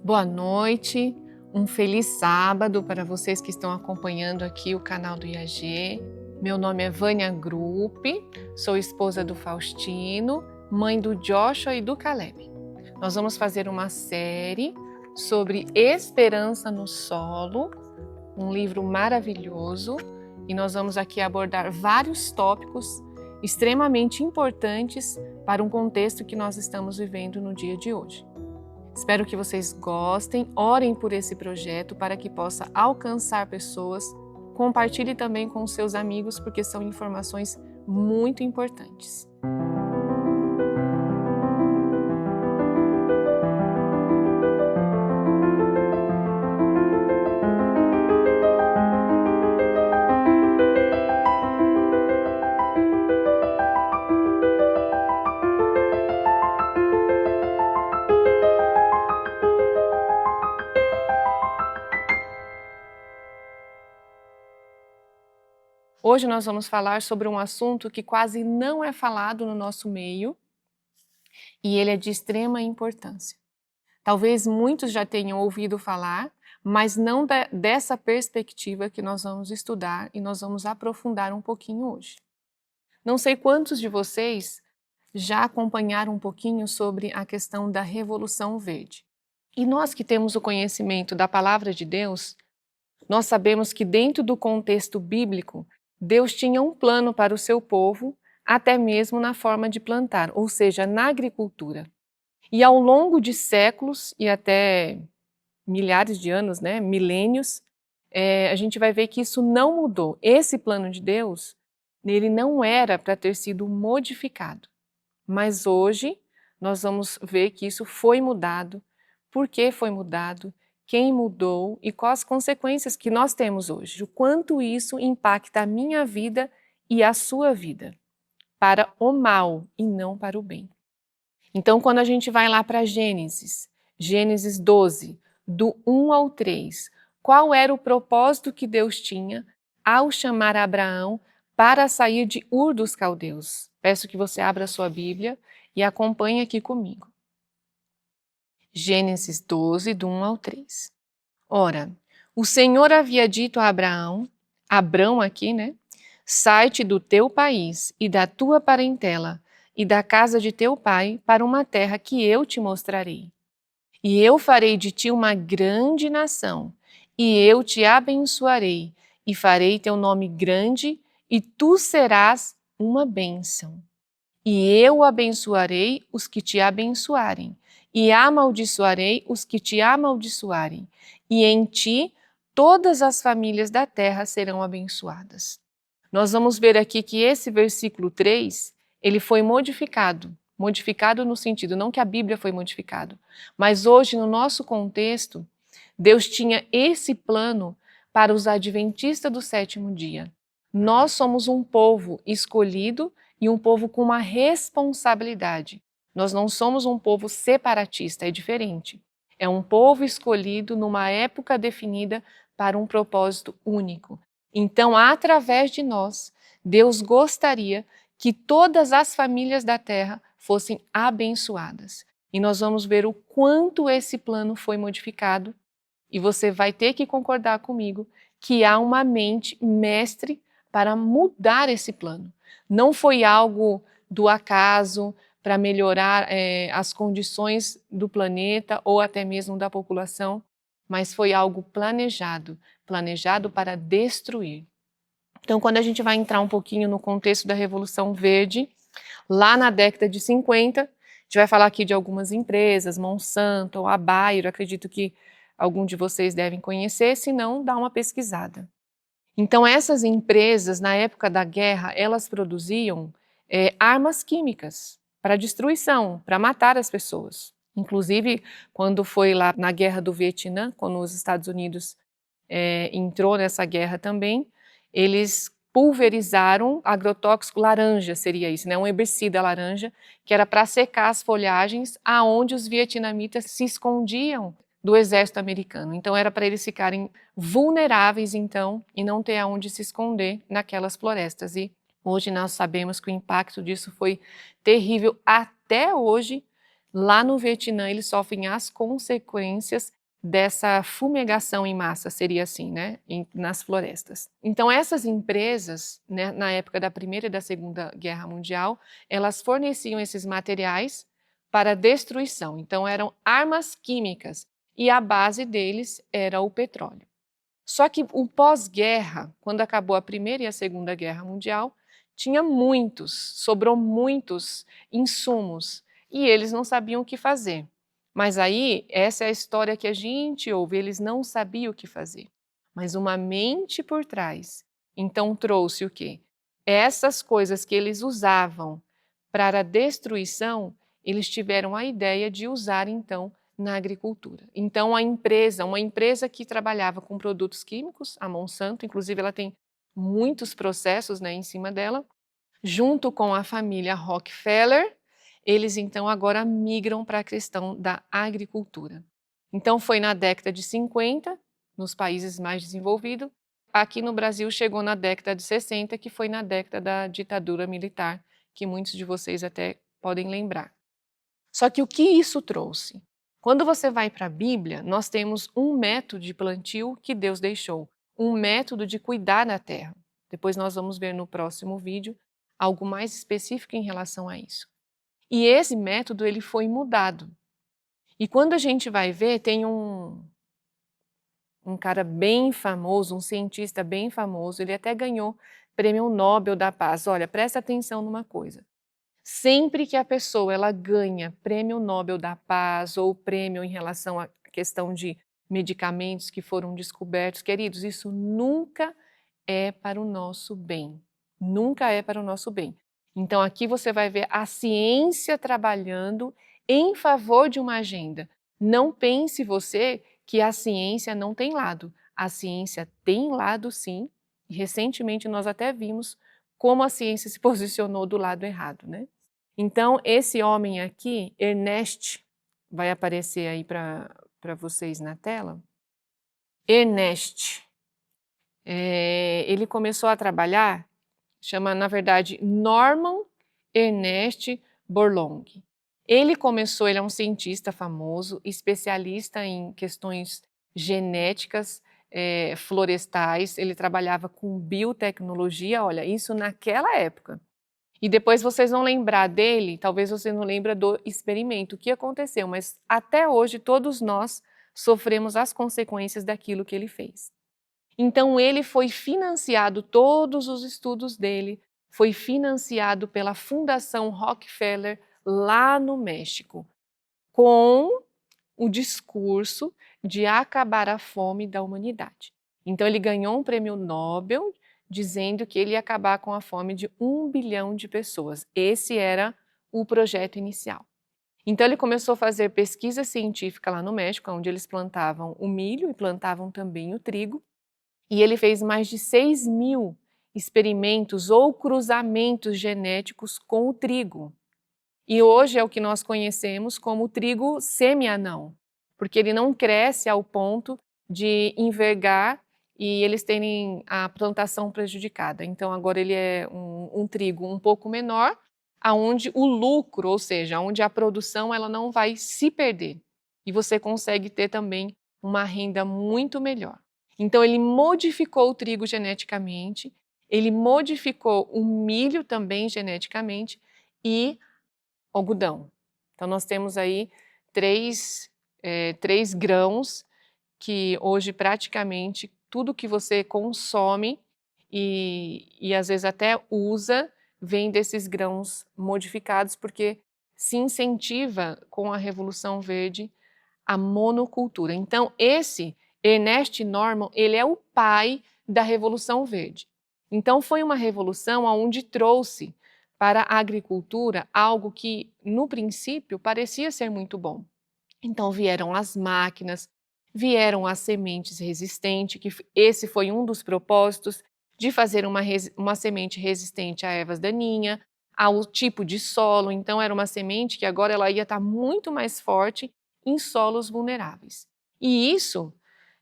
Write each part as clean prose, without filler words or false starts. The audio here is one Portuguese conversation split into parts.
Boa noite, um feliz sábado para vocês que estão acompanhando aqui o canal do IAG. Meu nome é Vânia Grupp, sou esposa do Faustino, mãe do Joshua e do Caleb. Nós vamos fazer uma série sobre Esperança no Solo, um livro maravilhoso, e nós vamos aqui abordar vários tópicos extremamente importantes para um contexto que nós estamos vivendo no dia de hoje. Espero que vocês gostem, orem por esse projeto para que possa alcançar pessoas. Compartilhe também com os seus amigos, porque são informações muito importantes. Hoje nós vamos falar sobre um assunto que quase não é falado no nosso meio e ele é de extrema importância. Talvez muitos já tenham ouvido falar, mas não dessa perspectiva que nós vamos estudar e nós vamos aprofundar um pouquinho hoje. Não sei quantos de vocês já acompanharam um pouquinho sobre a questão da Revolução Verde. E nós que temos o conhecimento da Palavra de Deus, nós sabemos que dentro do contexto bíblico, Deus tinha um plano para o seu povo, até mesmo na forma de plantar, ou seja, na agricultura. E ao longo de séculos e até milhares de anos, milênios, a gente vai ver que isso não mudou. Esse plano de Deus, ele não era para ter sido modificado. Mas hoje nós vamos ver que isso foi mudado, por que foi mudado, quem mudou e quais as consequências que nós temos hoje, o quanto isso impacta a minha vida e a sua vida, para o mal e não para o bem. Então, quando a gente vai lá para Gênesis 12, do 1 ao 3, qual era o propósito que Deus tinha ao chamar Abraão para sair de Ur dos Caldeus? Peço que você abra a sua Bíblia e acompanhe aqui comigo. Gênesis 12, do 1 ao 3. Ora, o Senhor havia dito a Abraão, Abrão aqui, sai-te do teu país e da tua parentela e da casa de teu pai para uma terra que eu te mostrarei. E eu farei de ti uma grande nação, e eu te abençoarei, e farei teu nome grande, e tu serás uma bênção. E eu abençoarei os que te abençoarem, e amaldiçoarei os que te amaldiçoarem, e em ti todas as famílias da terra serão abençoadas. Nós vamos ver aqui que esse versículo 3, ele foi modificado no sentido, não que a Bíblia foi modificado, mas hoje no nosso contexto, Deus tinha esse plano para os adventistas do sétimo dia. Nós somos um povo escolhido e um povo com uma responsabilidade. Nós não somos um povo separatista, é diferente. É um povo escolhido numa época definida para um propósito único. Então, através de nós, Deus gostaria que todas as famílias da terra fossem abençoadas. E nós vamos ver o quanto esse plano foi modificado, e você vai ter que concordar comigo que há uma mente mestre para mudar esse plano. Não foi algo do acaso para melhorar as condições do planeta ou até mesmo da população, mas foi algo planejado para destruir. Então, quando a gente vai entrar um pouquinho no contexto da Revolução Verde, lá na década de 50, a gente vai falar aqui de algumas empresas, Monsanto, a Bayer, acredito que algum de vocês devem conhecer, se não, dá uma pesquisada. Então, essas empresas, na época da guerra, elas produziam armas químicas para destruição, para matar as pessoas. Inclusive, quando foi lá na Guerra do Vietnã, quando os Estados Unidos entrou nessa guerra também, eles pulverizaram agrotóxico laranja, seria isso, um herbicida laranja, que era para secar as folhagens aonde os vietnamitas se escondiam do exército americano. Então era para eles ficarem vulneráveis então e não ter aonde se esconder naquelas florestas. E hoje nós sabemos que o impacto disso foi terrível. Até hoje Lá no Vietnã, eles sofrem as consequências dessa fumigação em massa, seria assim, né, nas florestas. Então essas empresas, né, na época da Primeira e da Segunda Guerra Mundial, elas forneciam esses materiais para destruição. Então eram armas químicas e a base deles era o petróleo. Só que o pós-guerra, quando acabou a Primeira e a Segunda Guerra Mundial, sobrou muitos insumos e eles não sabiam o que fazer. Mas aí, essa é a história que a gente ouve, eles não sabiam o que fazer. Mas uma mente por trás, então trouxe o quê? Essas coisas que eles usavam para a destruição, eles tiveram a ideia de usar então na agricultura. Então uma empresa que trabalhava com produtos químicos, a Monsanto, inclusive ela tem muitos processos, né, em cima dela, junto com a família Rockefeller, eles então agora migram para a questão da agricultura. Então foi na década de 50, nos países mais desenvolvidos, aqui no Brasil chegou na década de 60, que foi na década da ditadura militar, que muitos de vocês até podem lembrar. Só que o que isso trouxe? Quando você vai para a Bíblia, nós temos um método de plantio que Deus deixou, um método de cuidar da terra. Depois nós vamos ver no próximo vídeo algo mais específico em relação a isso. E esse método ele foi mudado. E quando a gente vai ver, tem um cara bem famoso, um cientista bem famoso, ele até ganhou Prêmio Nobel da Paz. Olha, presta atenção numa coisa. Sempre que a pessoa ela ganha Prêmio Nobel da Paz ou prêmio em relação à questão de medicamentos que foram descobertos, queridos, isso nunca é para o nosso bem. Nunca é para o nosso bem. Então aqui você vai ver a ciência trabalhando em favor de uma agenda. Não pense você que a ciência não tem lado. A ciência tem lado sim. E recentemente nós até vimos como a ciência se posicionou do lado errado, né? Então esse homem aqui, Ernest, vai aparecer aí para vocês na tela. Ernest, ele começou a trabalhar, chama na verdade Norman Ernest Borlaug. Ele é um cientista famoso, especialista em questões genéticas, florestais, ele trabalhava com biotecnologia, olha, isso naquela época. E depois vocês vão lembrar dele, talvez você não lembre do experimento, o que aconteceu, mas até hoje todos nós sofremos as consequências daquilo que ele fez. Então ele foi financiado, todos os estudos dele foi financiado pela Fundação Rockefeller lá no México, com o discurso de acabar a fome da humanidade. Então ele ganhou um prêmio Nobel dizendo que ele ia acabar com a fome de 1 bilhão de pessoas. Esse era o projeto inicial. Então ele começou a fazer pesquisa científica lá no México, onde eles plantavam o milho e plantavam também o trigo, e ele fez mais de 6.000 experimentos ou cruzamentos genéticos com o trigo. E hoje é o que nós conhecemos como trigo semi-anão, porque ele não cresce ao ponto de envergar e eles terem a plantação prejudicada. Então agora ele é um trigo um pouco menor, aonde o lucro, ou seja, onde a produção ela não vai se perder. E você consegue ter também uma renda muito melhor. Então ele modificou o trigo geneticamente, ele modificou o milho também geneticamente e algodão. Então nós temos aí três grãos que hoje praticamente tudo que você consome e às vezes até usa vem desses grãos modificados porque se incentiva com a Revolução Verde a monocultura. Então esse Ernest Norman, ele é o pai da Revolução Verde. Então foi uma revolução onde trouxe para a agricultura algo que, no princípio, parecia ser muito bom. Então vieram as máquinas, vieram as sementes resistentes, que esse foi um dos propósitos de fazer uma semente resistente a ervas daninhas, ao tipo de solo. Então era uma semente que agora ela ia estar muito mais forte em solos vulneráveis. E isso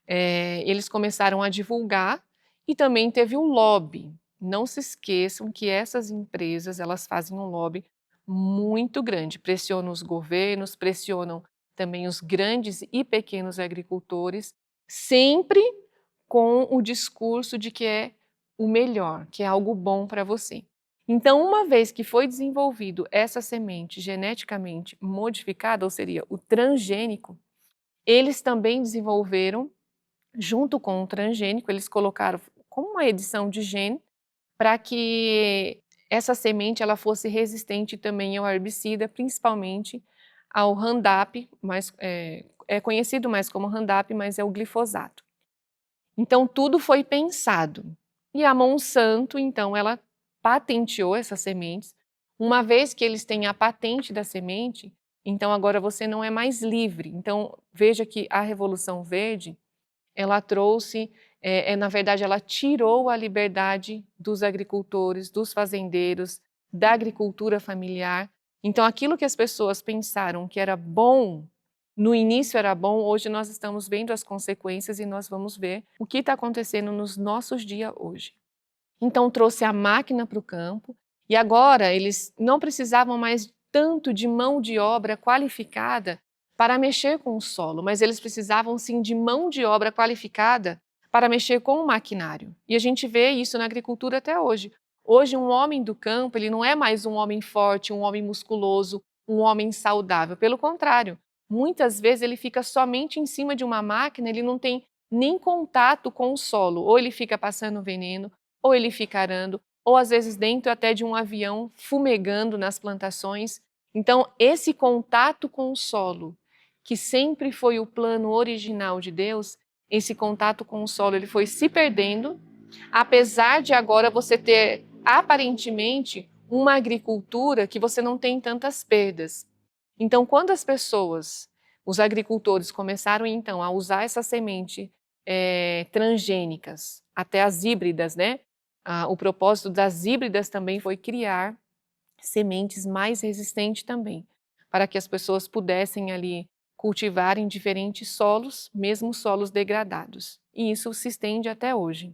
eles começaram a divulgar e também teve o lobby. Não se esqueçam que essas empresas elas fazem um lobby muito grande. Pressiona os governos, pressionam também os grandes e pequenos agricultores, sempre com o discurso de que é o melhor, que é algo bom para você. Então, uma vez que foi desenvolvido essa semente geneticamente modificada, ou seria o transgênico, eles também desenvolveram, junto com o transgênico, eles colocaram como uma edição de gene para que essa semente ela fosse resistente também ao herbicida, principalmente ao Roundup, é conhecido mais como Roundup, mas é o glifosato. Então tudo foi pensado. E a Monsanto, então, ela patenteou essas sementes. Uma vez que eles têm a patente da semente, então agora você não é mais livre. Então veja que a Revolução Verde, ela trouxe, na verdade, ela tirou a liberdade dos agricultores, dos fazendeiros, da agricultura familiar. Então aquilo que as pessoas pensaram que era bom, no início era bom, hoje nós estamos vendo as consequências e nós vamos ver o que está acontecendo nos nossos dias hoje. Então trouxe a máquina para o campo e agora eles não precisavam mais tanto de mão de obra qualificada para mexer com o solo, mas eles precisavam sim de mão de obra qualificada para mexer com o maquinário. E a gente vê isso na agricultura até hoje. Hoje um homem do campo, ele não é mais um homem forte, um homem musculoso, um homem saudável. Pelo contrário, muitas vezes ele fica somente em cima de uma máquina, ele não tem nem contato com o solo, ou ele fica passando veneno, ou ele fica arando, ou às vezes dentro até de um avião fumegando nas plantações. Então, esse contato com o solo, que sempre foi o plano original de Deus, esse contato com o solo ele foi se perdendo, apesar de agora você ter aparentemente uma agricultura que você não tem tantas perdas. Então, quando as pessoas, os agricultores começaram então a usar essa semente transgênicas, até as híbridas, né? O propósito das híbridas também foi criar sementes mais resistentes também, para que as pessoas pudessem ali cultivar em diferentes solos, mesmo solos degradados. E isso se estende até hoje.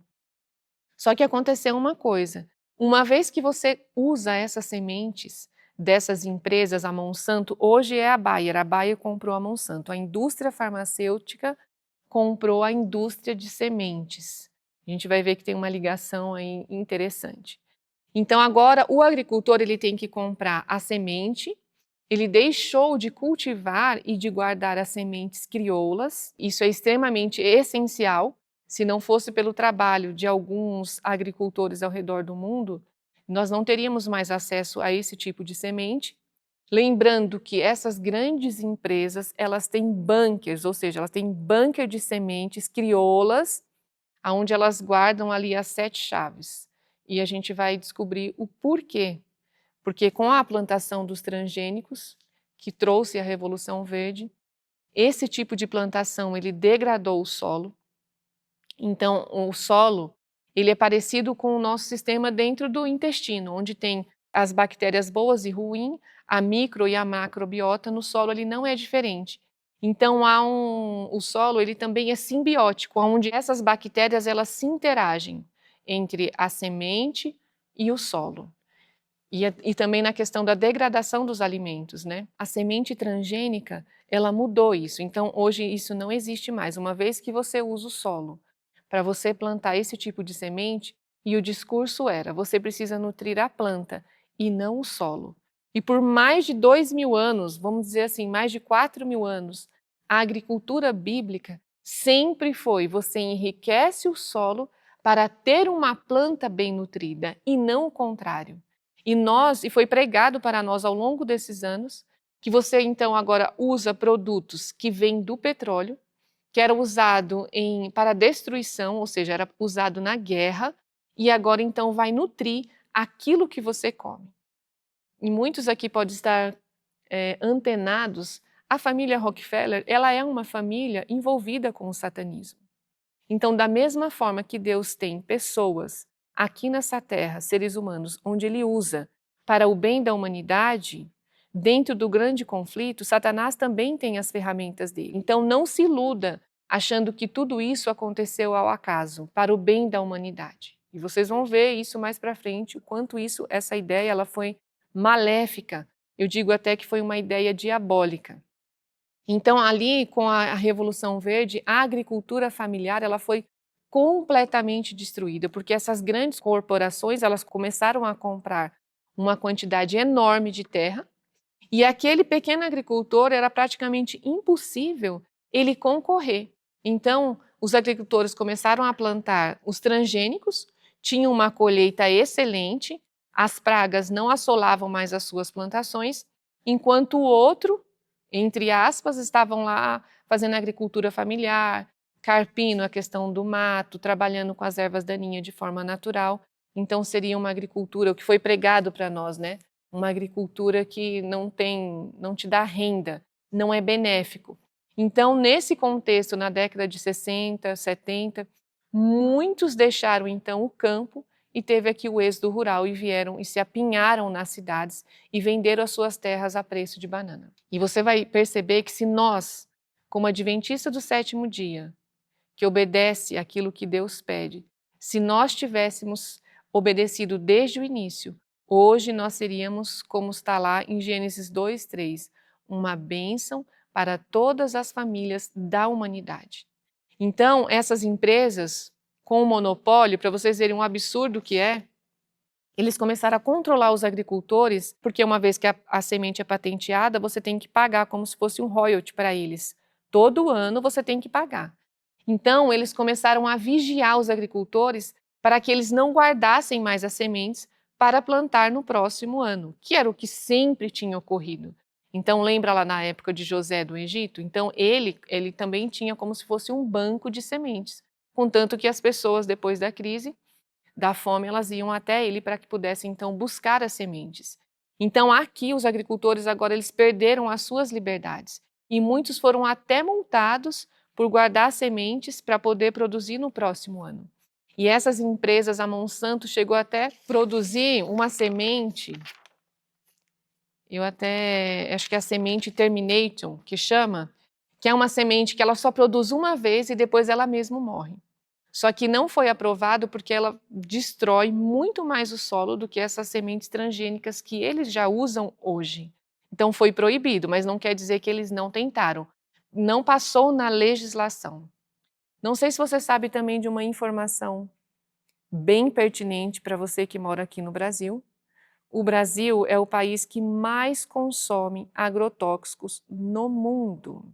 Só que aconteceu uma coisa, uma vez que você usa essas sementes dessas empresas, a Monsanto, hoje é a Bayer comprou a Monsanto, a indústria farmacêutica comprou a indústria de sementes. A gente vai ver que tem uma ligação aí interessante. Então agora o agricultor ele tem que comprar a semente, ele deixou de cultivar e de guardar as sementes crioulas, isso é extremamente essencial. Se não fosse pelo trabalho de alguns agricultores ao redor do mundo, nós não teríamos mais acesso a esse tipo de semente. Lembrando que essas grandes empresas, elas têm bunkers, ou seja, elas têm bunker de sementes crioulas, onde elas guardam ali as 7 chaves. E a gente vai descobrir o porquê. Porque com a plantação dos transgênicos, que trouxe a Revolução Verde, esse tipo de plantação ele degradou o solo. Então, o solo ele é parecido com o nosso sistema dentro do intestino, onde tem as bactérias boas e ruins, a micro e a macrobiota. No solo ele não é diferente. Então o solo ele também é simbiótico, onde essas bactérias elas se interagem entre a semente e o solo. E também na questão da degradação dos alimentos, né? A semente transgênica, ela mudou isso. Então hoje isso não existe mais. Uma vez que você usa o solo para você plantar esse tipo de semente, e o discurso era, você precisa nutrir a planta e não o solo. E por mais de 2.000 anos, vamos dizer assim, mais de 4.000 anos, a agricultura bíblica sempre foi, você enriquece o solo para ter uma planta bem nutrida e não o contrário. E foi pregado para nós ao longo desses anos, que você então agora usa produtos que vêm do petróleo, que era usado para destruição, ou seja, era usado na guerra, e agora então vai nutrir aquilo que você come. E muitos aqui podem estar antenados, a família Rockefeller, ela é uma família envolvida com o satanismo. Então, da mesma forma que Deus tem pessoas aqui nessa terra, seres humanos, onde Ele usa para o bem da humanidade, dentro do grande conflito, Satanás também tem as ferramentas dele. Então, não se iluda achando que tudo isso aconteceu ao acaso, para o bem da humanidade. E vocês vão ver isso mais para frente, o quanto essa ideia ela foi maléfica Eu digo até que foi uma ideia diabólica. Então, ali, com a Revolução Verde, a agricultura familiar ela foi completamente destruída, porque essas grandes corporações elas começaram a comprar uma quantidade enorme de terra, e aquele pequeno agricultor era praticamente impossível ele concorrer. Então, os agricultores começaram a plantar os transgênicos, tinham uma colheita excelente, as pragas não assolavam mais as suas plantações, enquanto o outro, entre aspas, estavam lá fazendo agricultura familiar, carpindo a questão do mato, trabalhando com as ervas daninhas de forma natural. Então, seria uma agricultura, o que foi pregado para nós, né? Uma agricultura que não te dá renda, não é benéfico. Então, nesse contexto, na década de 60, 70, muitos deixaram então o campo e teve aqui o êxodo rural e vieram e se apinharam nas cidades e venderam as suas terras a preço de banana. E você vai perceber que se nós, como adventista do sétimo dia, que obedece aquilo que Deus pede, se nós tivéssemos obedecido desde o início, hoje nós seríamos, como está lá em Gênesis 2:3, uma bênção para todas as famílias da humanidade. Então, essas empresas com o monopólio, para vocês verem um absurdo que é, eles começaram a controlar os agricultores, porque uma vez que a semente é patenteada, você tem que pagar como se fosse um royalty para eles. Todo ano você tem que pagar. Então, eles começaram a vigiar os agricultores para que eles não guardassem mais as sementes para plantar no próximo ano, que era o que sempre tinha ocorrido. Então, lembra lá na época de José do Egito? Então, ele também tinha como se fosse um banco de sementes, contanto que as pessoas, depois da crise, da fome, elas iam até ele para que pudessem, então, buscar as sementes. Então, aqui, os agricultores agora eles perderam as suas liberdades e muitos foram até multados por guardar sementes para poder produzir no próximo ano. E essas empresas, a Monsanto chegou até a produzir uma semente, eu até acho que é a semente Terminator, que chama, que é uma semente que ela só produz uma vez e depois ela mesma morre. Só que não foi aprovado porque ela destrói muito mais o solo do que essas sementes transgênicas que eles já usam hoje. Então foi proibido, mas não quer dizer que eles não tentaram. Não passou na legislação. Não sei se você sabe também de uma informação bem pertinente para você que mora aqui no Brasil. O Brasil é o país que mais consome agrotóxicos no mundo.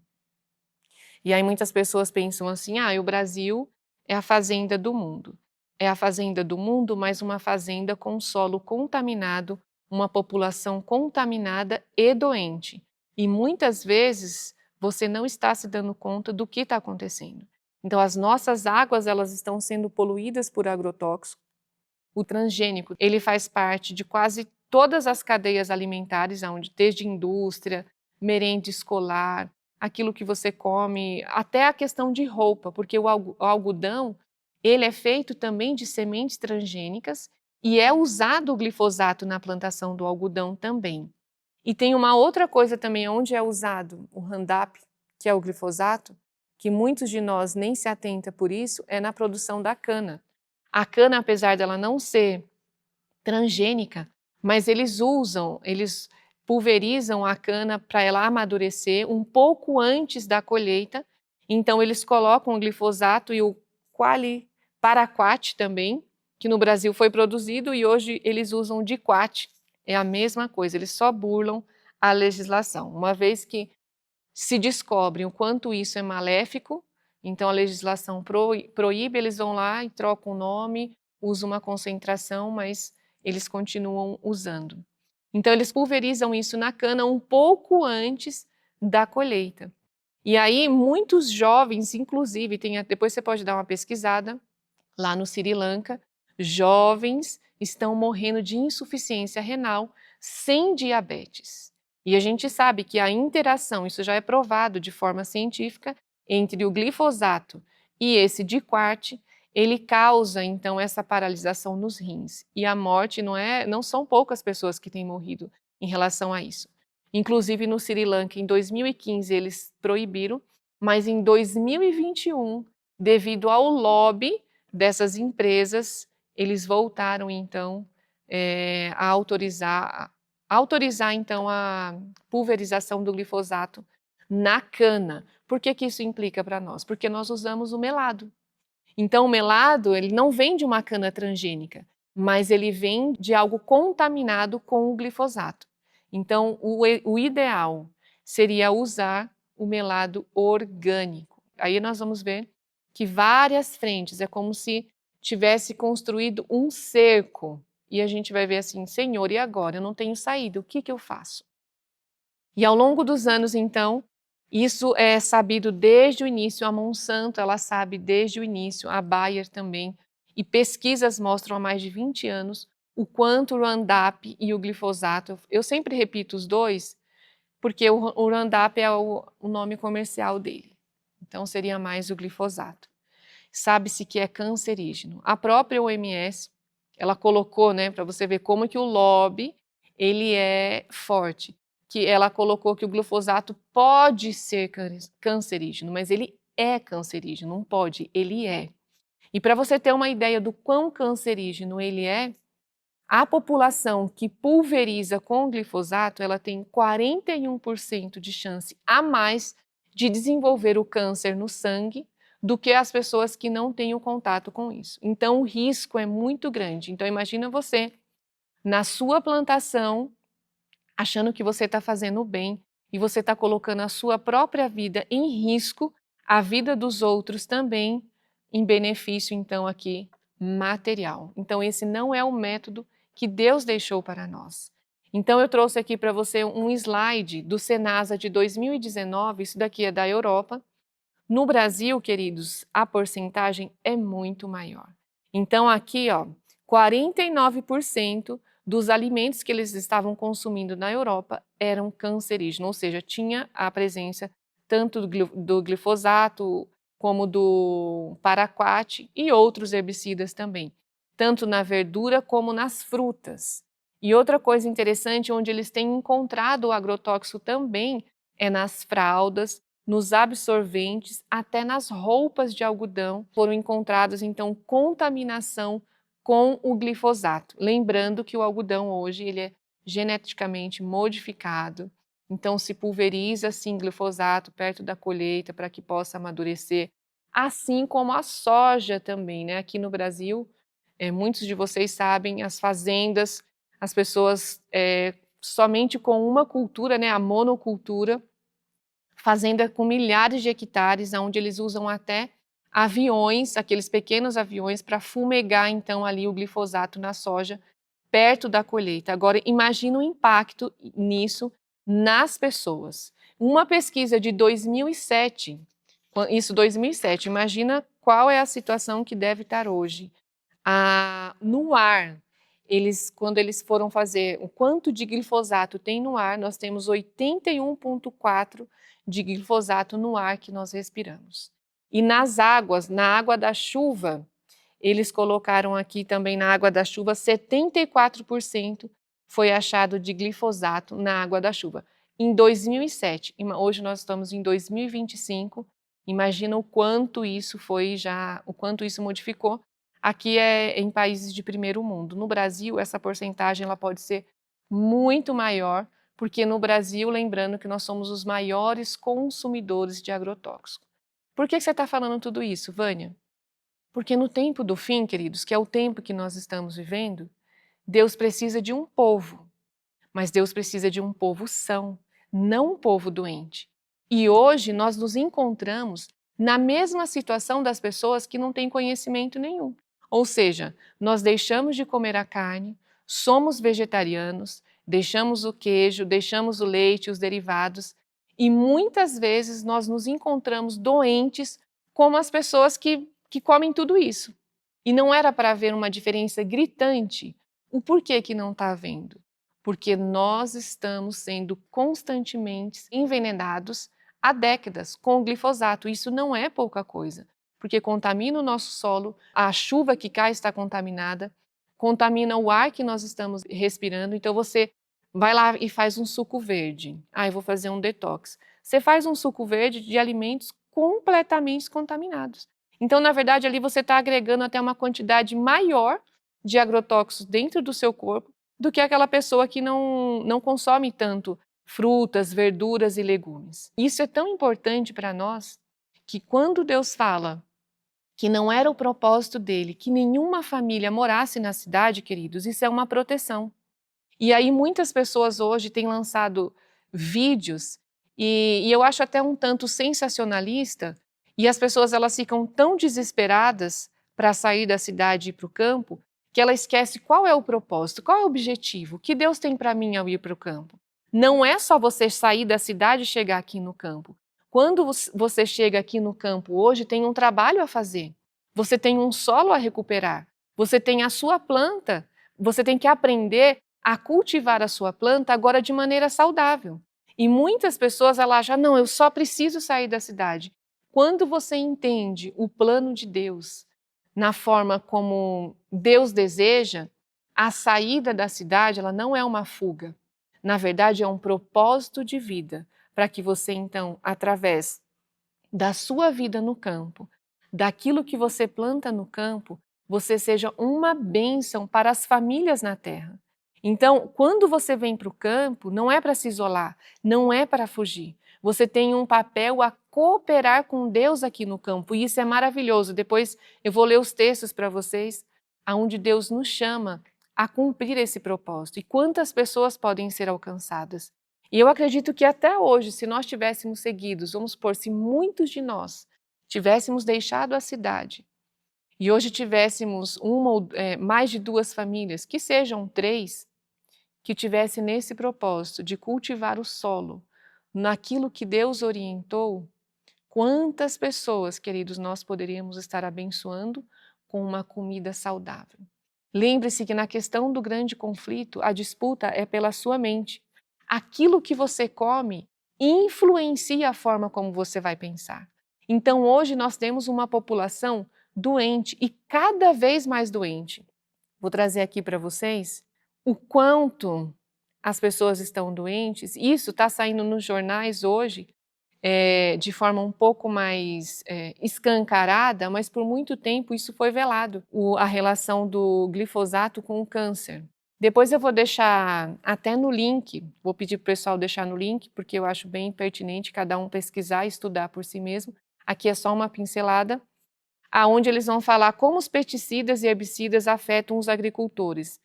E aí muitas pessoas pensam assim, o Brasil é a fazenda do mundo. É a fazenda do mundo, mas uma fazenda com solo contaminado, uma população contaminada e doente. E muitas vezes você não está se dando conta do que está acontecendo. Então as nossas águas elas estão sendo poluídas por agrotóxico. O transgênico ele faz parte de quase todas as cadeias alimentares, desde indústria, merenda escolar, aquilo que você come, até a questão de roupa, porque o algodão ele é feito também de sementes transgênicas e é usado o glifosato na plantação do algodão também. E tem uma outra coisa também onde é usado o Roundup, que é o glifosato, que muitos de nós nem se atenta por isso, é na produção da cana. A cana, apesar dela não ser transgênica, mas eles pulverizam a cana para ela amadurecer um pouco antes da colheita. Então eles colocam o glifosato e o paraquat também, que no Brasil foi produzido e hoje eles usam o diquat. É a mesma coisa, eles só burlam a legislação. Uma vez que se descobrem o quanto isso é maléfico, então a legislação proíbe, eles vão lá e trocam o nome, usam uma concentração, mas eles continuam usando. Então eles pulverizam isso na cana um pouco antes da colheita. E aí muitos jovens, inclusive, depois você pode dar uma pesquisada, lá no Sri Lanka, jovens estão morrendo de insuficiência renal sem diabetes. E a gente sabe que a interação, isso já é provado de forma científica, entre o glifosato e esse diquat, ele causa então essa paralisação nos rins. E a morte não são poucas pessoas que têm morrido em relação a isso. Inclusive no Sri Lanka, em 2015, eles proibiram, mas em 2021, devido ao lobby dessas empresas, eles voltaram então a autorizar autorizar então a pulverização do glifosato na cana. Por que que isso implica para nós? Porque nós usamos o melado. Então o melado, ele não vem de uma cana transgênica, mas ele vem de algo contaminado com o glifosato. Então o ideal seria usar o melado orgânico. Aí nós vamos ver que várias frentes, é como se tivesse construído um cerco. E a gente vai ver assim, Senhor, e agora? Eu não tenho saída, o que que eu faço? E ao longo dos anos, então, isso é sabido desde o início, a Monsanto, ela sabe desde o início, a Bayer também, e pesquisas mostram há mais de 20 anos o quanto o Roundup e o glifosato, eu sempre repito os dois, porque o Roundup é o nome comercial dele, então seria mais o glifosato. Sabe-se que é cancerígeno. A própria OMS, ela colocou, né, para você ver como que o lobby, ele é forte, que ela colocou que o glifosato pode ser cancerígeno, mas ele é cancerígeno, não pode, ele é. E para você ter uma ideia do quão cancerígeno ele é, a população que pulveriza com glifosato, ela tem 41% de chance a mais de desenvolver o câncer no sangue do que as pessoas que não têm o contato com isso. Então o risco é muito grande. Então imagina você na sua plantação achando que você está fazendo bem e você está colocando a sua própria vida em risco, a vida dos outros também, em benefício então aqui material. Então esse não é o método que Deus deixou para nós. Então eu trouxe aqui para você um slide do Senasa de 2019, isso daqui é da Europa. No Brasil, queridos, a porcentagem é muito maior. Então aqui, ó, 49% dos alimentos que eles estavam consumindo na Europa eram cancerígenos, ou seja, tinha a presença tanto do glifosato como do paraquat e outros herbicidas também, tanto na verdura como nas frutas. E outra coisa interessante, onde eles têm encontrado o agrotóxico também, é nas fraldas, nos absorventes, até nas roupas de algodão foram encontradas então contaminação com o glifosato. Lembrando que o algodão hoje ele é geneticamente modificado, então se pulveriza sim glifosato perto da colheita para que possa amadurecer, assim como a soja também, né? Aqui no Brasil, muitos de vocês sabem, as fazendas, as pessoas somente com uma cultura, né, a monocultura, fazenda com milhares de hectares, onde eles usam até aviões, aqueles pequenos aviões, para fumegar então ali o glifosato na soja, perto da colheita. Agora, imagina o impacto nisso nas pessoas. Uma pesquisa de 2007, isso 2007, imagina qual é a situação que deve estar hoje. No ar, quando eles foram fazer o quanto de glifosato tem no ar, nós temos 81,4 de glifosato no ar que nós respiramos. E nas águas, na água da chuva, eles colocaram aqui também na água da chuva, 74% foi achado de glifosato na água da chuva. Em 2007, hoje nós estamos em 2025, imagina o quanto isso foi já, o quanto isso modificou. Aqui é em países de primeiro mundo. No Brasil, essa porcentagem ela pode ser muito maior, porque no Brasil, lembrando que nós somos os maiores consumidores de agrotóxico. Por que você está falando tudo isso, Vânia? Porque no tempo do fim, queridos, que é o tempo que nós estamos vivendo, Deus precisa de um povo, mas Deus precisa de um povo são, não um povo doente. E hoje nós nos encontramos na mesma situação das pessoas que não têm conhecimento nenhum. Ou seja, nós deixamos de comer a carne, somos vegetarianos, deixamos o queijo, deixamos o leite, os derivados, e muitas vezes nós nos encontramos doentes como as pessoas que comem tudo isso. E não era para haver uma diferença gritante. O porquê que não está havendo? Porque nós estamos sendo constantemente envenenados há décadas com o glifosato. Isso não é pouca coisa, porque contamina o nosso solo, a chuva que cai está contaminada, contamina o ar que nós estamos respirando. Então você vai lá e faz um suco verde. Eu vou fazer um detox. Você faz um suco verde de alimentos completamente contaminados. Então, na verdade, ali você está agregando até uma quantidade maior de agrotóxicos dentro do seu corpo do que aquela pessoa que não consome tanto frutas, verduras e legumes. Isso é tão importante para nós que quando Deus fala que não era o propósito dele que nenhuma família morasse na cidade, queridos, isso é uma proteção. E aí muitas pessoas hoje têm lançado vídeos e eu acho até um tanto sensacionalista, e as pessoas elas ficam tão desesperadas para sair da cidade e ir para o campo, que ela esquece qual é o propósito, qual é o objetivo, o que Deus tem para mim ao ir para o campo. Não é só você sair da cidade e chegar aqui no campo. Quando você chega aqui no campo hoje, tem um trabalho a fazer. Você tem um solo a recuperar. Você tem a sua planta. Você tem que aprender a cultivar a sua planta agora de maneira saudável. E muitas pessoas elas acham, não, eu só preciso sair da cidade. Quando você entende o plano de Deus na forma como Deus deseja, a saída da cidade ela não é uma fuga. Na verdade, é um propósito de vida para que você, então, através da sua vida no campo, daquilo que você planta no campo, você seja uma bênção para as famílias na terra. Então, quando você vem para o campo, não é para se isolar, não é para fugir. Você tem um papel a cooperar com Deus aqui no campo, e isso é maravilhoso. Depois eu vou ler os textos para vocês, aonde Deus nos chama a cumprir esse propósito. E quantas pessoas podem ser alcançadas? E eu acredito que até hoje, se nós tivéssemos seguido, vamos supor, se muitos de nós tivéssemos deixado a cidade e hoje tivéssemos uma ou mais de 2 famílias, que sejam 3, que tivessem nesse propósito de cultivar o solo, naquilo que Deus orientou, quantas pessoas, queridos, nós poderíamos estar abençoando com uma comida saudável. Lembre-se que na questão do grande conflito, a disputa é pela sua mente. Aquilo que você come influencia a forma como você vai pensar. Então hoje nós temos uma população doente e cada vez mais doente. Vou trazer aqui para vocês o quanto as pessoas estão doentes. Isso está saindo nos jornais hoje de forma um pouco mais escancarada, mas por muito tempo isso foi velado, a relação do glifosato com o câncer. Depois eu vou deixar até no link, vou pedir para o pessoal deixar no link, porque eu acho bem pertinente cada um pesquisar e estudar por si mesmo. Aqui é só uma pincelada, aonde eles vão falar como os pesticidas e herbicidas afetam os agricultores,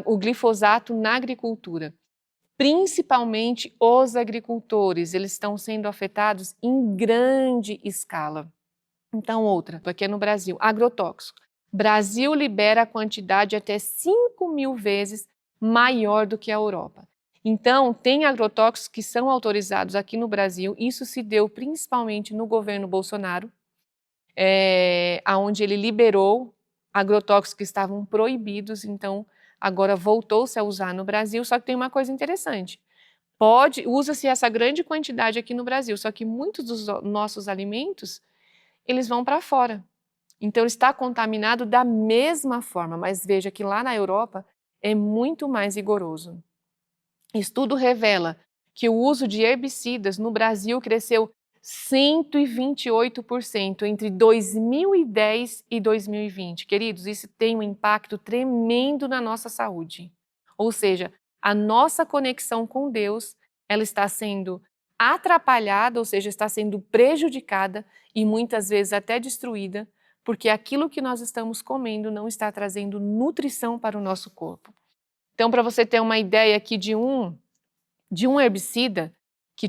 o glifosato na agricultura. Principalmente os agricultores, eles estão sendo afetados em grande escala. Então, outra, aqui é no Brasil, agrotóxico. Brasil libera a quantidade até 5.000 vezes maior do que a Europa. Então, tem agrotóxicos que são autorizados aqui no Brasil, isso se deu principalmente no governo Bolsonaro, onde ele liberou agrotóxicos que estavam proibidos, então agora voltou-se a usar no Brasil, só que tem uma coisa interessante. Usa-se essa grande quantidade aqui no Brasil, só que muitos dos nossos alimentos, eles vão para fora. Então, ele está contaminado da mesma forma, mas veja que lá na Europa é muito mais rigoroso. Estudo revela que o uso de herbicidas no Brasil cresceu 128% entre 2010 e 2020. Queridos, isso tem um impacto tremendo na nossa saúde. Ou seja, a nossa conexão com Deus, ela está sendo atrapalhada, ou seja, está sendo prejudicada e muitas vezes até destruída, porque aquilo que nós estamos comendo não está trazendo nutrição para o nosso corpo. Então, para você ter uma ideia aqui de um herbicida que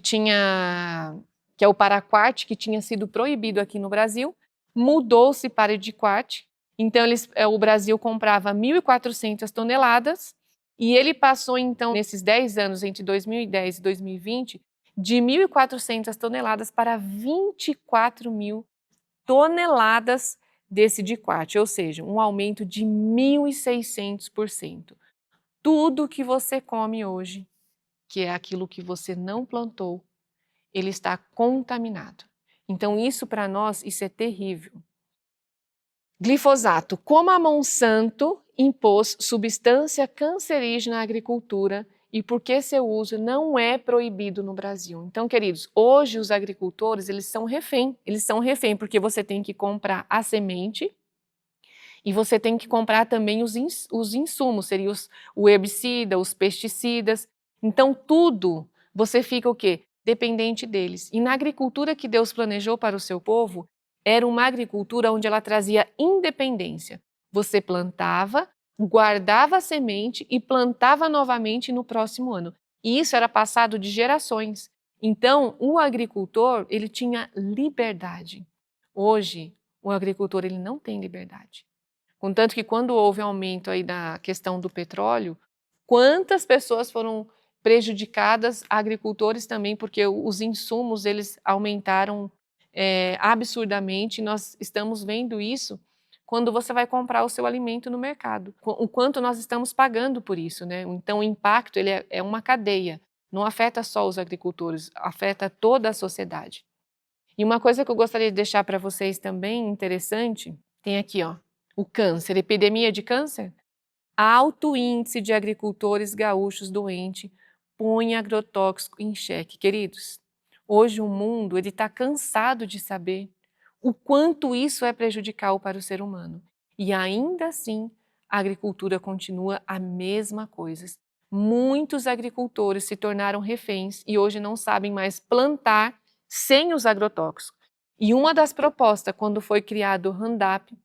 é o paraquat, que tinha sido proibido aqui no Brasil, mudou-se para ediquat. Então, o Brasil comprava 1.400 toneladas e ele passou, então, nesses 10 anos, entre 2010 e 2020, de 1.400 toneladas para 24.000 toneladas desse diquat, ou seja, um aumento de 1.600%. Tudo que você come hoje, que é aquilo que você não plantou, ele está contaminado. Então isso para nós, isso é terrível. Glifosato, como a Monsanto impôs substância cancerígena na agricultura e por que seu uso não é proibido no Brasil. Então, queridos, hoje os agricultores, eles são refém porque você tem que comprar a semente E você tem que comprar também os insumos, seria o herbicida, os pesticidas. Então, tudo você fica o quê? Dependente deles. E na agricultura que Deus planejou para o seu povo, era uma agricultura onde ela trazia independência. Você plantava, guardava a semente e plantava novamente no próximo ano. E isso era passado de gerações. Então, o agricultor, ele tinha liberdade. Hoje, o agricultor ele não tem liberdade. Contanto que quando houve aumento aí da questão do petróleo, quantas pessoas foram prejudicadas, agricultores também, porque os insumos eles aumentaram absurdamente. Nós estamos vendo isso quando você vai comprar o seu alimento no mercado, o quanto nós estamos pagando por isso, né? Então o impacto ele é uma cadeia, não afeta só os agricultores, afeta toda a sociedade. E uma coisa que eu gostaria de deixar para vocês também interessante, tem aqui, ó, o câncer, epidemia de câncer. Alto índice de agricultores gaúchos doentes põe agrotóxico em xeque. Queridos, hoje o mundo está cansado de saber o quanto isso é prejudicial para o ser humano. E ainda assim, a agricultura continua a mesma coisa. Muitos agricultores se tornaram reféns e hoje não sabem mais plantar sem os agrotóxicos. E uma das propostas, quando foi criado o Roundup,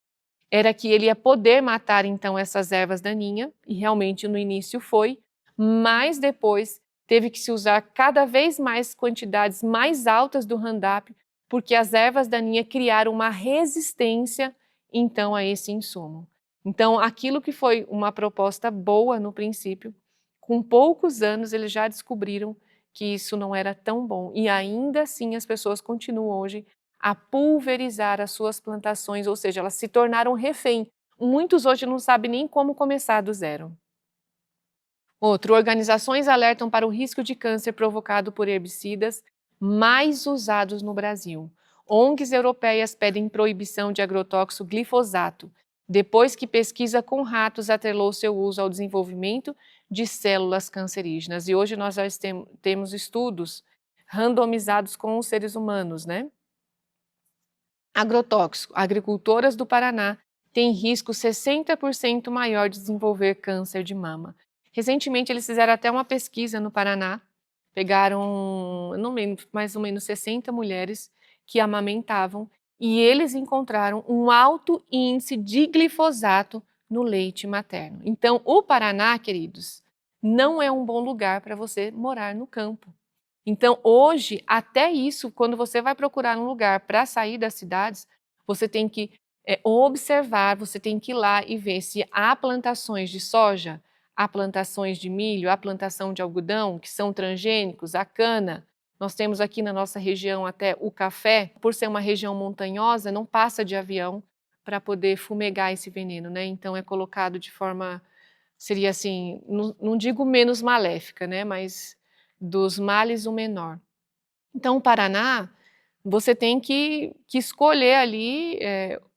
era que ele ia poder matar então essas ervas daninhas, e realmente no início foi, mas depois teve que se usar cada vez mais quantidades mais altas do Roundup, porque as ervas daninhas criaram uma resistência então a esse insumo. Então aquilo que foi uma proposta boa no princípio, com poucos anos eles já descobriram que isso não era tão bom, e ainda assim as pessoas continuam hoje a pulverizar as suas plantações, ou seja, elas se tornaram refém. Muitos hoje não sabem nem como começar do zero. Outro, organizações alertam para o risco de câncer provocado por herbicidas mais usados no Brasil. ONGs europeias pedem proibição de agrotóxico glifosato, depois que pesquisa com ratos atrelou seu uso ao desenvolvimento de células cancerígenas. E hoje nós já temos estudos randomizados com os seres humanos, né? Agrotóxico. Agricultoras do Paraná têm risco 60% maior de desenvolver câncer de mama. Recentemente, eles fizeram até uma pesquisa no Paraná, pegaram mais ou menos 60 mulheres que amamentavam e eles encontraram um alto índice de glifosato no leite materno. Então, o Paraná, queridos, não é um bom lugar para você morar no campo. Então, hoje, até isso, quando você vai procurar um lugar para sair das cidades, você tem que observar, você tem que ir lá e ver se há plantações de soja, há plantações de milho, há plantação de algodão, que são transgênicos, a cana. Nós temos aqui na nossa região até o café, por ser uma região montanhosa, não passa de avião para poder fumegar esse veneno, né? Então, é colocado de forma, seria assim, não digo menos maléfica, né? Mas dos males o menor. Então, o Paraná, você tem que escolher ali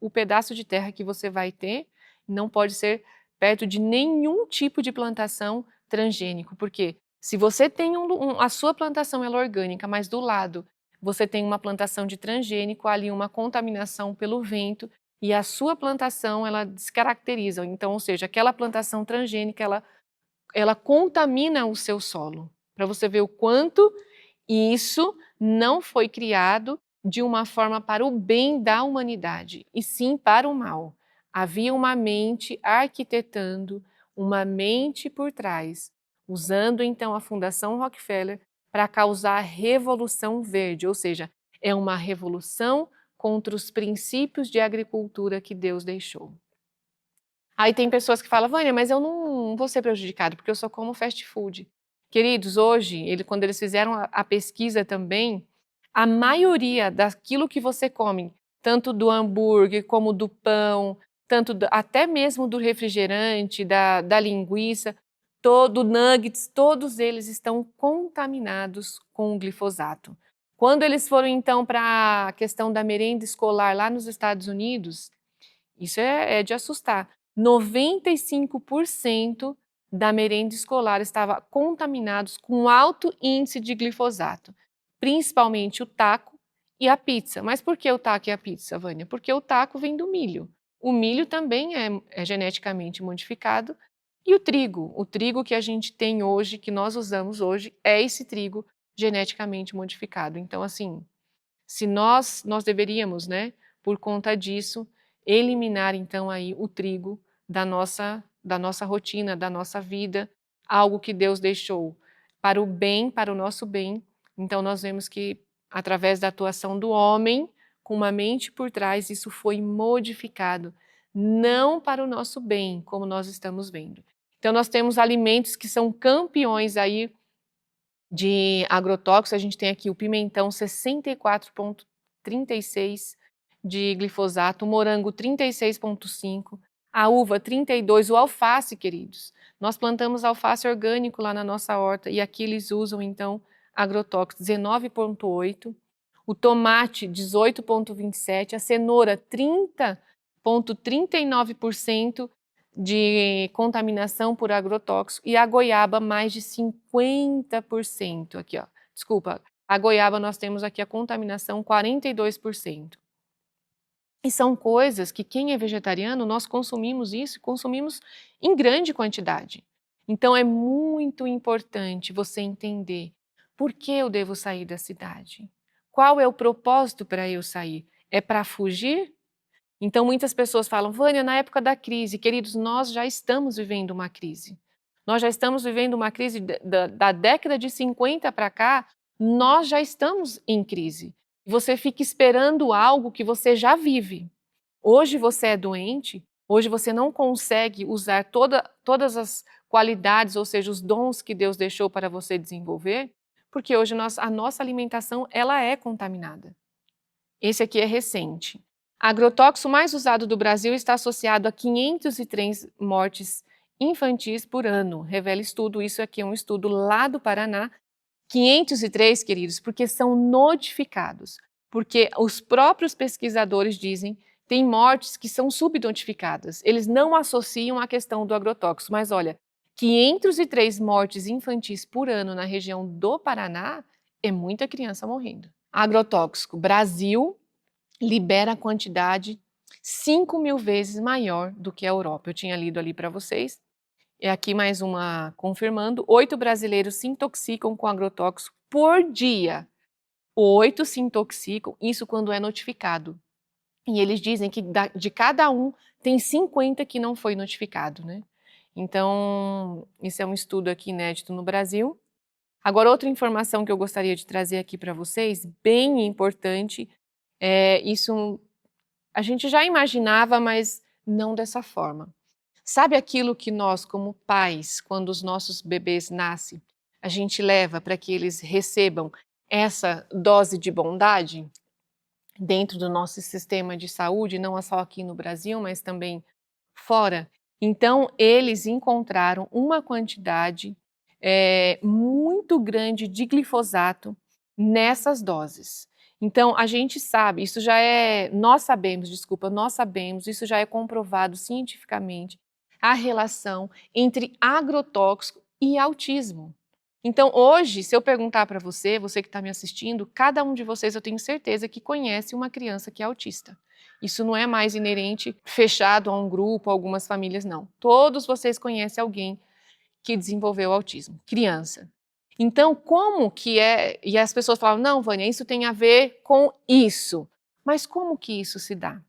o pedaço de terra que você vai ter, não pode ser perto de nenhum tipo de plantação transgênico, porque se você tem a sua plantação ela é orgânica, mas do lado você tem uma plantação de transgênico, ali uma contaminação pelo vento, e a sua plantação ela descaracteriza, então, ou seja, aquela plantação transgênica ela contamina o seu solo, para você ver o quanto isso não foi criado de uma forma para o bem da humanidade, e sim para o mal. Havia uma mente arquitetando, uma mente por trás, usando então a Fundação Rockefeller para causar a Revolução Verde, ou seja, é uma revolução contra os princípios de agricultura que Deus deixou. Aí tem pessoas que falam, Vânia, mas eu não vou ser prejudicado porque eu só como fast food. Queridos, hoje, quando eles fizeram a pesquisa também, a maioria daquilo que você come, tanto do hambúrguer como do pão, até mesmo do refrigerante, da linguiça, todo nuggets, todos eles estão contaminados com o glifosato. Quando eles foram então para a questão da merenda escolar lá nos Estados Unidos, isso é de assustar. 95% da merenda escolar estava contaminados com alto índice de glifosato, principalmente o taco e a pizza. Mas por que o taco e a pizza, Vânia? Porque o taco vem do milho. O milho também é geneticamente modificado. E o trigo que a gente tem hoje, que nós usamos hoje, é esse trigo geneticamente modificado. Então, assim, se nós deveríamos, né, por conta disso, eliminar então aí o trigo da nossa rotina, da nossa vida, algo que Deus deixou para o bem, para o nosso bem. Então nós vemos que através da atuação do homem, com uma mente por trás, isso foi modificado, não para o nosso bem, como nós estamos vendo. Então nós temos alimentos que são campeões aí de agrotóxicos. A gente tem aqui o pimentão 64,36 de glifosato, o morango 36,5, a uva 32, o alface, queridos. Nós plantamos alface orgânico lá na nossa horta e aqui eles usam então agrotóxicos 19,8, o tomate 18,27, a cenoura 30,39% de contaminação por agrotóxico e a goiaba mais de 50%. Aqui, ó. Desculpa, a goiaba nós temos aqui a contaminação 42%. E são coisas que quem é vegetariano, nós consumimos isso, consumimos em grande quantidade. Então é muito importante você entender por que eu devo sair da cidade. Qual é o propósito para eu sair? É para fugir? Então, muitas pessoas falam, Vânia, na época da crise, queridos, nós já estamos vivendo uma crise. Nós já estamos vivendo uma crise da década de 50 para cá, nós já estamos em crise. Você fica esperando algo que você já vive. Hoje você é doente, hoje você não consegue usar todas as qualidades, ou seja, os dons que Deus deixou para você desenvolver, porque hoje a nossa alimentação ela é contaminada. Esse aqui é recente. Agrotóxico mais usado do Brasil está associado a 503 mortes infantis por ano, revela estudo. Isso aqui é um estudo lá do Paraná. 503, queridos, porque são notificados, porque os próprios pesquisadores dizem tem mortes que são subnotificadas. Eles não associam a questão do agrotóxico, mas olha, 503 mortes infantis por ano na região do Paraná é muita criança morrendo. Agrotóxico, Brasil libera a quantidade 5.000 vezes maior do que a Europa. Eu tinha lido ali para vocês. E aqui mais uma confirmando, 8 brasileiros se intoxicam com agrotóxico por dia. 8 se intoxicam, isso quando é notificado. E eles dizem que de cada um tem 50 que não foi notificado, né? Então, isso é um estudo aqui inédito no Brasil. Agora, outra informação que eu gostaria de trazer aqui para vocês, bem importante, isso a gente já imaginava, mas não dessa forma. Sabe aquilo que nós, como pais, quando os nossos bebês nascem, a gente leva para que eles recebam essa dose de bondade dentro do nosso sistema de saúde, não só aqui no Brasil, mas também fora? Então, eles encontraram uma quantidade muito grande de glifosato nessas doses. Então, a gente sabe, nós sabemos, isso já é comprovado cientificamente, a relação entre agrotóxico e autismo. Então, hoje, se eu perguntar para você que está me assistindo, cada um de vocês eu tenho certeza que conhece uma criança que é autista. Isso não é mais inerente, fechado a um grupo, a algumas famílias, não. Todos vocês conhecem alguém que desenvolveu autismo, criança. Então, como que é? E as pessoas falam, não, Vânia, isso tem a ver com isso. Mas como que isso se dá?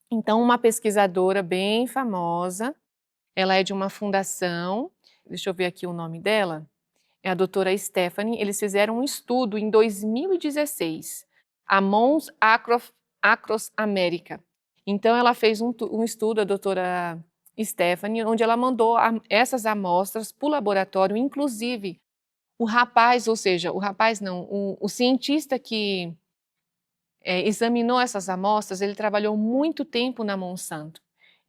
Então, uma pesquisadora bem famosa, ela é de uma fundação, deixa eu ver aqui o nome dela, é a doutora Stephanie. Eles fizeram um estudo em 2016, a Mons Acros América. Então, ela fez um estudo, a doutora Stephanie, onde ela mandou essas amostras para o laboratório, inclusive o rapaz, ou seja, o rapaz não, o cientista que examinou essas amostras, ele trabalhou muito tempo na Monsanto.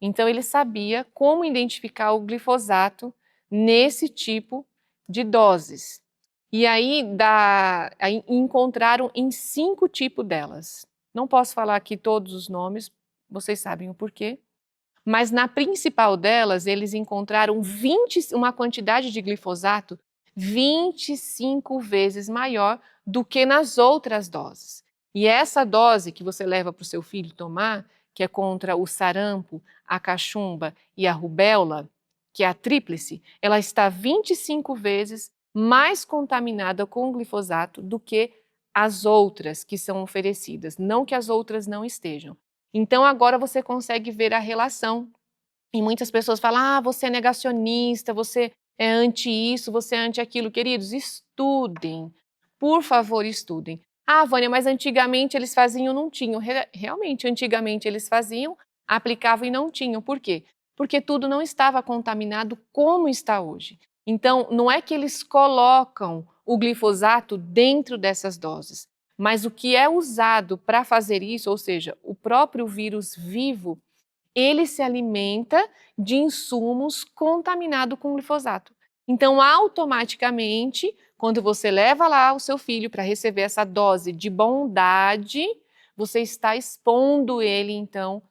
Então, ele sabia como identificar o glifosato nesse tipo de doses. E aí encontraram em 5 tipos delas. Não posso falar aqui todos os nomes, vocês sabem o porquê. Mas na principal delas, eles encontraram uma quantidade de glifosato 25 vezes maior do que nas outras doses. E essa dose que você leva para o seu filho tomar, que é contra o sarampo, a cachumba e a rubéola, que é a tríplice, ela está 25 vezes mais contaminada com o glifosato do que as outras que são oferecidas, não que as outras não estejam. Então agora você consegue ver a relação. E muitas pessoas falam: ah, você é negacionista, você é anti isso, você é anti aquilo. Queridos, estudem, por favor, estudem. Ah, Vânia, mas antigamente eles faziam, não tinham. Realmente, antigamente eles faziam, aplicavam e não tinham. Por quê? Porque tudo não estava contaminado como está hoje. Então, não é que eles colocam o glifosato dentro dessas doses, mas o que é usado para fazer isso, ou seja, o próprio vírus vivo, ele se alimenta de insumos contaminados com glifosato. Então, automaticamente, quando você leva lá o seu filho para receber essa dose de bondade, você está expondo ele, então,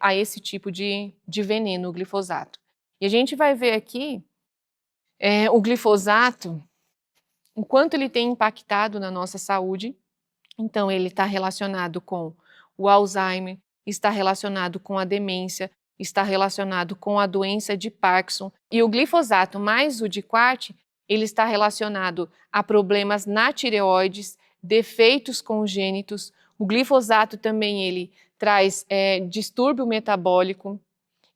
a esse tipo de veneno, o glifosato. E a gente vai ver aqui o glifosato, o quanto ele tem impactado na nossa saúde. Então, ele está relacionado com o Alzheimer, está relacionado com a demência, está relacionado com a doença de Parkinson. E o glifosato mais o diquat, ele está relacionado a problemas na tireoides, defeitos congênitos. O glifosato também ele traz distúrbio metabólico.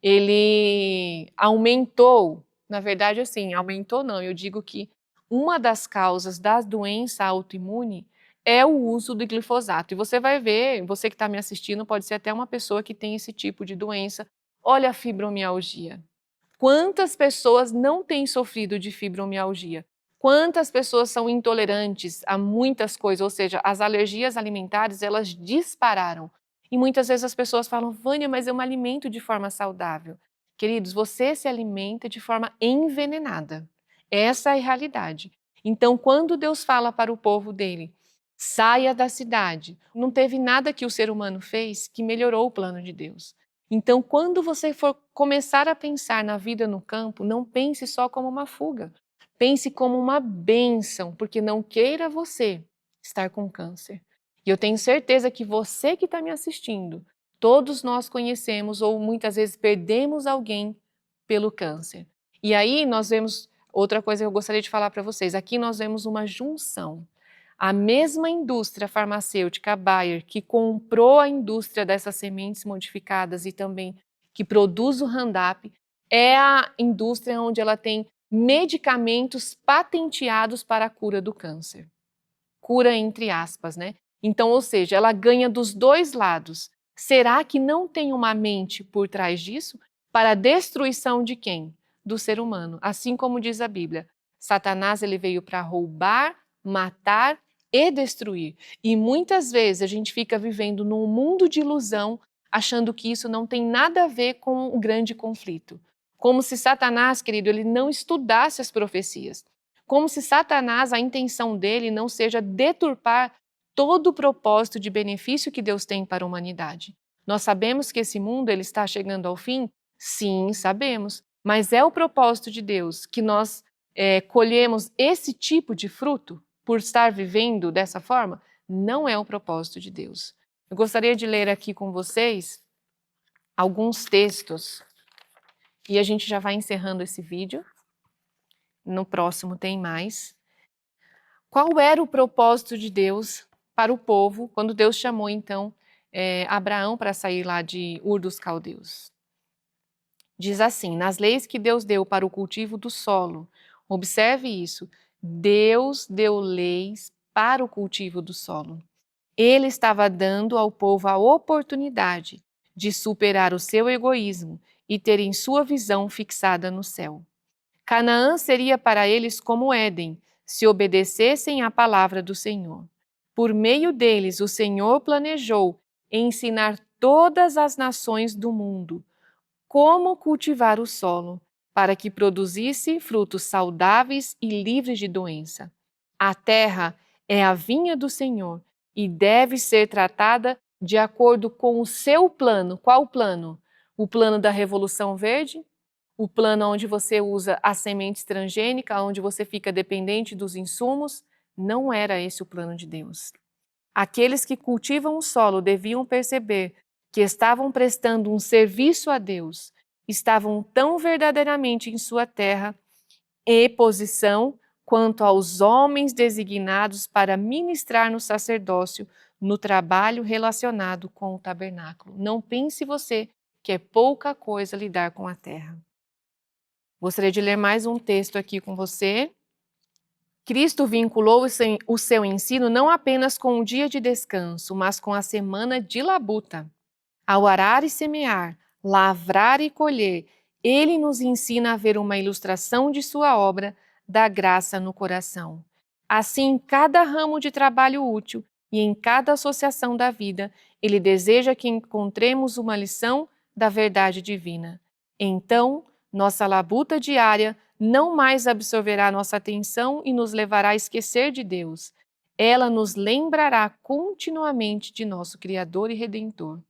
Ele aumentou, na verdade assim, aumentou não, eu digo que uma das causas da doença autoimune é o uso do glifosato. E você vai ver, você que está me assistindo, pode ser até uma pessoa que tem esse tipo de doença. Olha a fibromialgia. Quantas pessoas não têm sofrido de fibromialgia? Quantas pessoas são intolerantes a muitas coisas, ou seja, as alergias alimentares, elas dispararam. E muitas vezes as pessoas falam: Vânia, mas eu me alimento de forma saudável. Queridos, você se alimenta de forma envenenada. Essa é a realidade. Então, quando Deus fala para o povo dele, saia da cidade, não teve nada que o ser humano fez que melhorou o plano de Deus. Então, quando você for começar a pensar na vida no campo, não pense só como uma fuga. Pense como uma bênção, porque não queira você estar com câncer. E eu tenho certeza que você que está me assistindo, todos nós conhecemos ou muitas vezes perdemos alguém pelo câncer. E aí nós vemos, outra coisa que eu gostaria de falar para vocês, aqui nós vemos uma junção. A mesma indústria farmacêutica, a Bayer, que comprou a indústria dessas sementes modificadas e também que produz o Roundup, é a indústria onde ela tem medicamentos patenteados para a cura do câncer. Cura entre aspas, né? Então, ou seja, ela ganha dos dois lados. Será que não tem uma mente por trás disso? Para a destruição de quem? Do ser humano. Assim como diz a Bíblia, Satanás ele veio para roubar, matar e destruir. E muitas vezes a gente fica vivendo num mundo de ilusão, achando que isso não tem nada a ver com o grande conflito. Como se Satanás, querido, ele não estudasse as profecias. Como se Satanás, a intenção dele não seja deturpar todo o propósito de benefício que Deus tem para a humanidade. Nós sabemos que esse mundo ele está chegando ao fim? Sim, sabemos. Mas é o propósito de Deus que nós colhemos esse tipo de fruto por estar vivendo dessa forma? Não é o propósito de Deus. Eu gostaria de ler aqui com vocês alguns textos e a gente já vai encerrando esse vídeo. No próximo tem mais. Qual era o propósito de Deus para o povo quando Deus chamou então Abraão para sair lá de Ur dos Caldeus? Diz assim: nas leis que Deus deu para o cultivo do solo, observe isso, Deus deu leis para o cultivo do solo. Ele estava dando ao povo a oportunidade de superar o seu egoísmo e terem sua visão fixada no céu. Canaã seria para eles como Éden, se obedecessem à palavra do Senhor. Por meio deles, o Senhor planejou ensinar todas as nações do mundo como cultivar o solo, para que produzisse frutos saudáveis e livres de doença. A terra é a vinha do Senhor e deve ser tratada de acordo com o seu plano. Qual plano? O plano da Revolução Verde? O plano onde você usa a semente transgênica, onde você fica dependente dos insumos? Não era esse o plano de Deus. Aqueles que cultivam o solo deviam perceber que estavam prestando um serviço a Deus, estavam tão verdadeiramente em sua terra e posição quanto aos homens designados para ministrar no sacerdócio, no trabalho relacionado com o tabernáculo. Não pense você que é pouca coisa lidar com a terra. Gostaria de ler mais um texto aqui com você. Cristo vinculou o seu ensino não apenas com o dia de descanso, mas com a semana de labuta. Ao arar e semear, lavrar e colher, ele nos ensina a ver uma ilustração de sua obra da graça no coração. Assim, em cada ramo de trabalho útil e em cada associação da vida, ele deseja que encontremos uma lição da verdade divina. Então, nossa labuta diária não mais absorverá nossa atenção e nos levará a esquecer de Deus. Ela nos lembrará continuamente de nosso Criador e Redentor.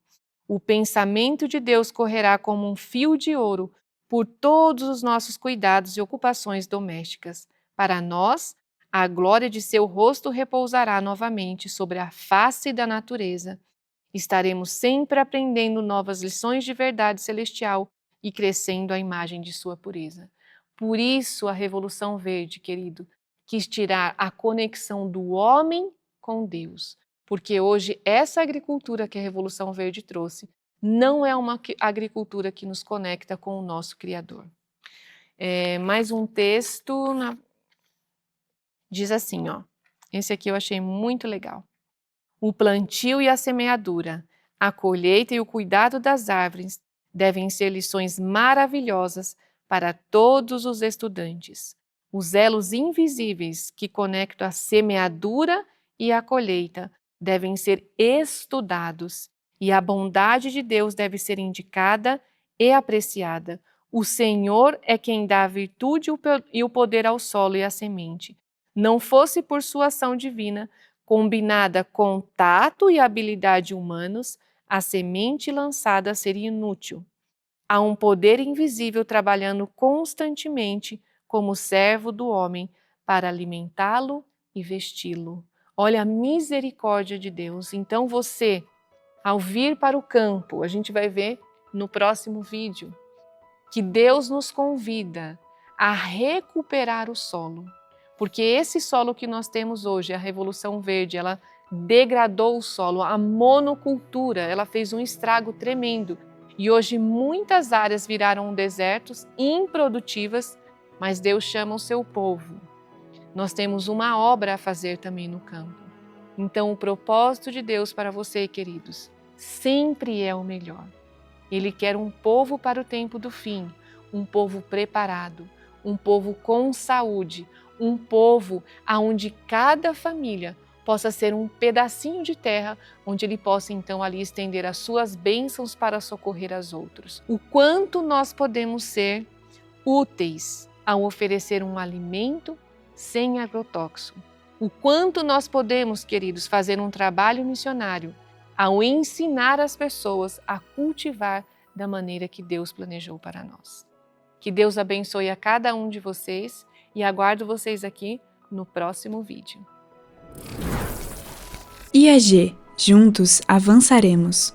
O pensamento de Deus correrá como um fio de ouro por todos os nossos cuidados e ocupações domésticas. Para nós, a glória de seu rosto repousará novamente sobre a face da natureza. Estaremos sempre aprendendo novas lições de verdade celestial e crescendo à imagem de sua pureza. Por isso, a Revolução Verde, querido, quis tirar a conexão do homem com Deus. Porque hoje essa agricultura que a Revolução Verde trouxe não é uma agricultura que nos conecta com o nosso Criador. Mais um texto diz assim, esse aqui eu achei muito legal. O plantio e a semeadura, a colheita e o cuidado das árvores devem ser lições maravilhosas para todos os estudantes. Os elos invisíveis que conectam a semeadura e a colheita devem ser estudados e a bondade de Deus deve ser indicada e apreciada. O Senhor é quem dá a virtude e o poder ao solo e à semente. Não fosse por sua ação divina, combinada com tato e habilidade humanos, a semente lançada seria inútil. Há um poder invisível trabalhando constantemente como servo do homem para alimentá-lo e vesti-lo. Olha a misericórdia de Deus. Então você, ao vir para o campo, a gente vai ver no próximo vídeo, que Deus nos convida a recuperar o solo. Porque esse solo que nós temos hoje, a Revolução Verde, ela degradou o solo, a monocultura, ela fez um estrago tremendo. E hoje muitas áreas viraram desertos, improdutivas, mas Deus chama o seu povo. Nós temos uma obra a fazer também no campo. Então o propósito de Deus para você, queridos, sempre é o melhor. Ele quer um povo para o tempo do fim, um povo preparado, um povo com saúde, um povo onde cada família possa ser um pedacinho de terra, onde ele possa então ali estender as suas bênçãos para socorrer aos outros. O quanto nós podemos ser úteis ao oferecer um alimento sem agrotóxico. O quanto nós podemos, queridos, fazer um trabalho missionário ao ensinar as pessoas a cultivar da maneira que Deus planejou para nós. Que Deus abençoe a cada um de vocês e aguardo vocês aqui no próximo vídeo. IAG, juntos avançaremos.